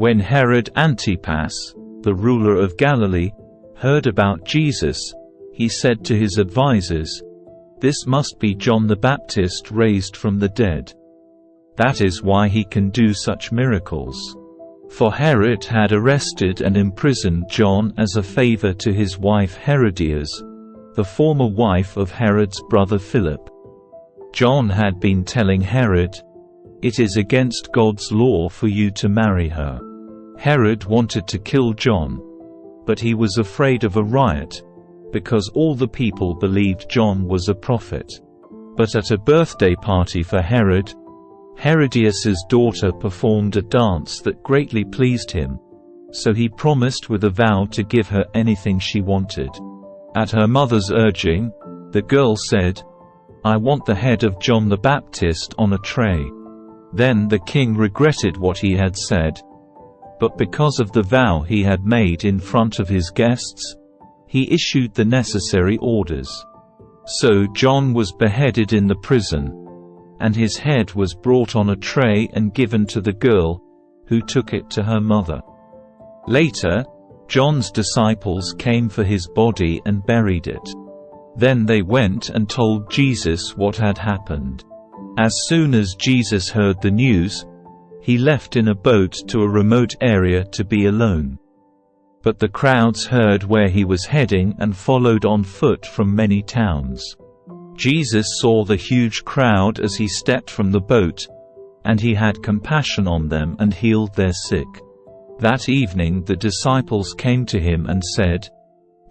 When Herod Antipas, the ruler of Galilee, heard about Jesus, he said to his advisers, "This must be John the Baptist raised from the dead. That is why he can do such miracles." For Herod had arrested and imprisoned John as a favor to his wife Herodias, the former wife of Herod's brother Philip. John had been telling Herod, "It is against God's law for you to marry her." Herod wanted to kill John, but he was afraid of a riot, because all the people believed John was a prophet. But at a birthday party for Herod, Herodias' daughter performed a dance that greatly pleased him, so he promised with a vow to give her anything she wanted. At her mother's urging, the girl said, "I want the head of John the Baptist on a tray." Then the king regretted what he had said, but because of the vow he had made in front of his guests, he issued the necessary orders. So John was beheaded in the prison, and his head was brought on a tray and given to the girl, who took it to her mother. Later, John's disciples came for his body and buried it. Then they went and told Jesus what had happened. As soon as Jesus heard the news, he left in a boat to a remote area to be alone. But the crowds heard where he was heading and followed on foot from many towns. Jesus saw the huge crowd as he stepped from the boat, and he had compassion on them and healed their sick. That evening the disciples came to him and said,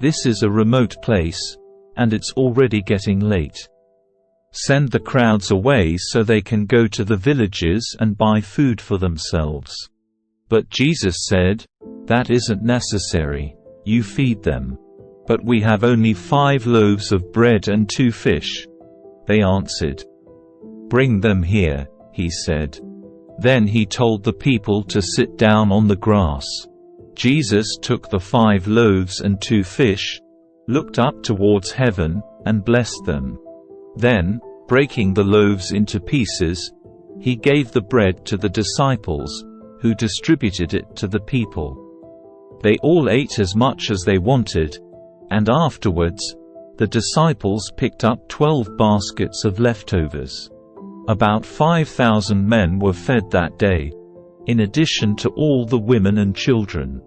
"This is a remote place, and it's already getting late. Send the crowds away so they can go to the villages and buy food for themselves." But Jesus said, "That isn't necessary. You feed them." "But we have only 5 loaves of bread and 2 fish." They answered. "Bring them here," he said. Then he told the people to sit down on the grass. Jesus took the 5 loaves and 2 fish, looked up towards heaven, and blessed them. Then, breaking the loaves into pieces, he gave the bread to the disciples, who distributed it to the people. They all ate as much as they wanted, and afterwards, the disciples picked up 12 baskets of leftovers. About 5,000 men were fed that day, in addition to all the women and children.